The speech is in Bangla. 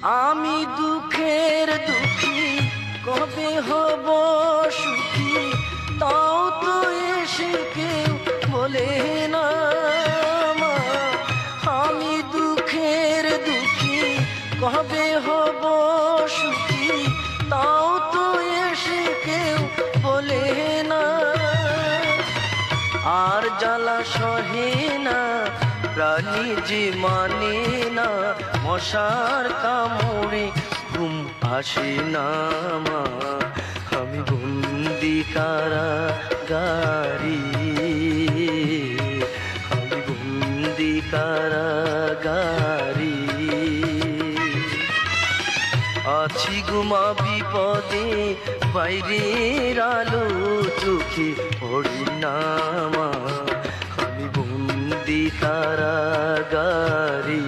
আমি দুঃখের দুঃখী কবে হব সুখী, তাও তো এসে কেউ বলে না মা। আমি দুঃখের দুঃখী কবে হব সুখী, তাও তো এসে কেউ বলে না। আর জ্বালা সহে না প্রাণী যে মানে না, মশার কামড়ে ঘুম আসে না মা। আমি বন্দি কারাগারে, আমি বন্দি কারাগারে। আছি গুমা বিপদে, বাইরের আলো চোখে পড়ে না মা। আমি বন্দি কারাগারে।